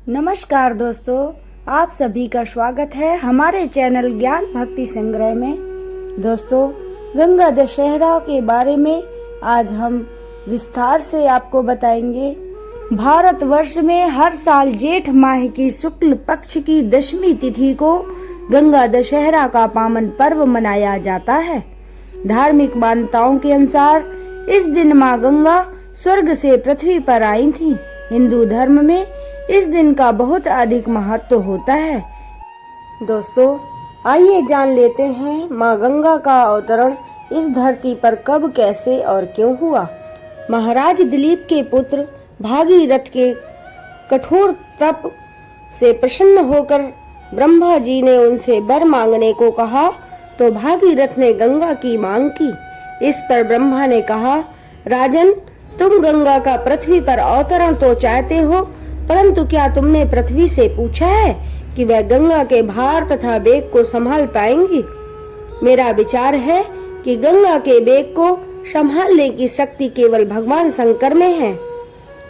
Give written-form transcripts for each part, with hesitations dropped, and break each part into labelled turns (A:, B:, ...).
A: नमस्कार दोस्तों, आप सभी का स्वागत है हमारे चैनल ज्ञान भक्ति संग्रह में। दोस्तों, गंगा दशहरा के बारे में आज हम विस्तार से आपको बताएंगे। भारतवर्ष में हर साल जेठ माह की शुक्ल पक्ष की 10वीं तिथि को गंगा दशहरा का पावन पर्व मनाया जाता है। धार्मिक मान्यताओं के अनुसार इस दिन माँ गंगा स्वर्ग से पृथ्वी पर आई थी। हिंदू धर्म में इस दिन का बहुत अधिक महत्व होता है। दोस्तों, आइए जान लेते हैं माँ गंगा का अवतरण इस धरती पर कब, कैसे और क्यों हुआ। महाराज दिलीप के पुत्र भागीरथ के कठोर तप से प्रसन्न होकर ब्रह्मा जी ने उनसे वर मांगने को कहा, तो भागीरथ ने गंगा की मांग की। इस पर ब्रह्मा ने कहा, राजन, तुम गंगा का पृथ्वी पर अवतरण तो चाहते हो, परंतु क्या तुमने पृथ्वी से पूछा है कि वह गंगा के भार तथा वेग को संभाल पाएंगी? मेरा विचार है कि गंगा के वेग को संभालने की शक्ति केवल भगवान शंकर में है।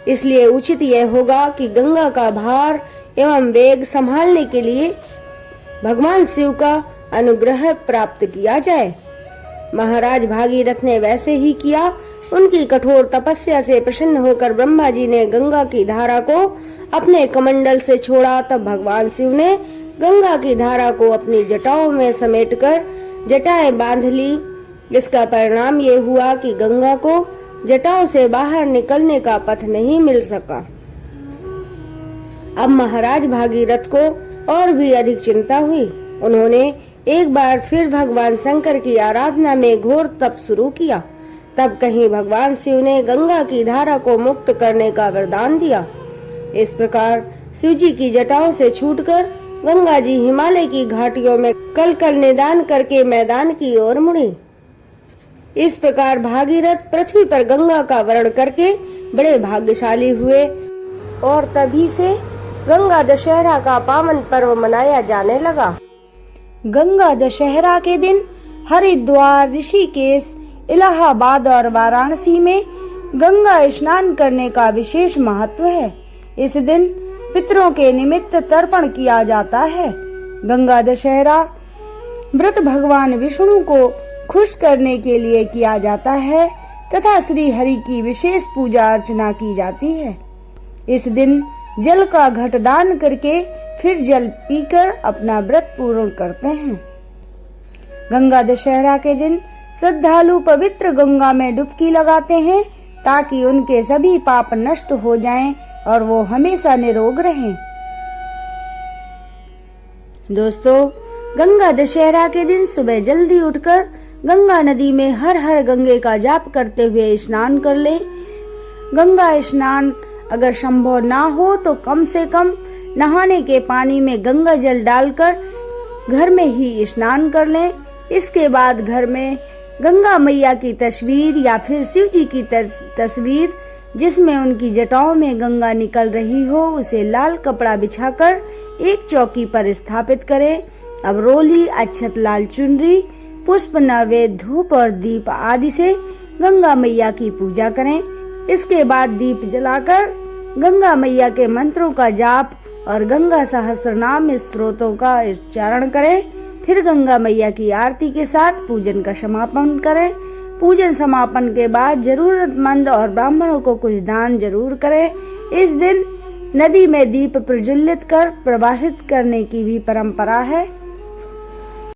A: इसलिए उचित यह होगा कि गंगा का भार एवं वेग संभालने के लिए भगवान शिव का अनुग्रह प्राप्त किया जाए। महाराज भागीरथ ने वैसे ही किया। उनकी कठोर तपस्या से प्रसन्न होकर ब्रह्मा जी ने गंगा की धारा को अपने कमंडल से छोड़ा। तब भगवान शिव ने गंगा की धारा को अपनी जटाओं में समेटकर जटाएं बांध ली। इसका परिणाम ये हुआ कि गंगा को जटाओं से बाहर निकलने का पथ नहीं मिल सका। अब महाराज भागीरथ को और भी अधिक चिंता हुई। उन्होंने एक बार फिर भगवान शंकर की आराधना में घोर तप शुरू किया। तब कहीं भगवान शिव ने गंगा की धारा को मुक्त करने का वरदान दिया। इस प्रकार शिव जी की जटाओं से छूटकर गंगा जी हिमालय की घाटियों में कल कल निदान करके मैदान की ओर मुड़ी। इस प्रकार भागीरथ पृथ्वी पर गंगा का वरण करके बड़े भाग्यशाली हुए और तभी से गंगा दशहरा का पावन पर्व मनाया जाने लगा। गंगा दशहरा के दिन हरिद्वार, ऋषिकेश, इलाहाबाद और वाराणसी में गंगा स्नान करने का विशेष महत्व है। इस दिन पितरों के निमित्त तर्पण किया जाता है। गंगा दशहरा व्रत भगवान विष्णु को खुश करने के लिए किया जाता है तथा श्री हरि की विशेष पूजा अर्चना की जाती है। इस दिन जल का घट दान करके फिर जल पीकर अपना व्रत पूर्ण करते हैं। गंगा दशहरा के दिन श्रद्धालु पवित्र गंगा में डुबकी लगाते हैं ताकि उनके सभी पाप नष्ट हो जाएं और वो हमेशा निरोग रहें। दोस्तों, गंगा दशहरा के दिन सुबह जल्दी उठकर गंगा नदी में हर हर गंगे का जाप करते हुए स्नान कर ले। गंगा स्नान अगर संभव ना हो तो कम से कम नहाने के पानी में गंगा जल डालकर घर में ही स्नान कर लें। इसके बाद घर में गंगा मैया की तस्वीर या फिर शिव जी की तस्वीर जिसमें उनकी जटाओं में गंगा निकल रही हो, उसे लाल कपड़ा बिछाकर एक चौकी पर स्थापित करें। अब रोली, अक्षत, लाल चुनरी, पुष्प, नैवेद्य, धूप और दीप आदि से गंगा मैया की पूजा करें। इसके बाद दीप जलाकर गंगा मैया के मंत्रों का जाप और गंगा सहस्त्रनाम स्तोत्रों का उच्चारण करें। फिर गंगा मैया की आरती के साथ पूजन का समापन करें। पूजन समापन के बाद जरूरतमंद और ब्राह्मणों को कुछ दान जरूर करें। इस दिन नदी में दीप प्रज्वलित कर प्रवाहित करने की भी परंपरा है।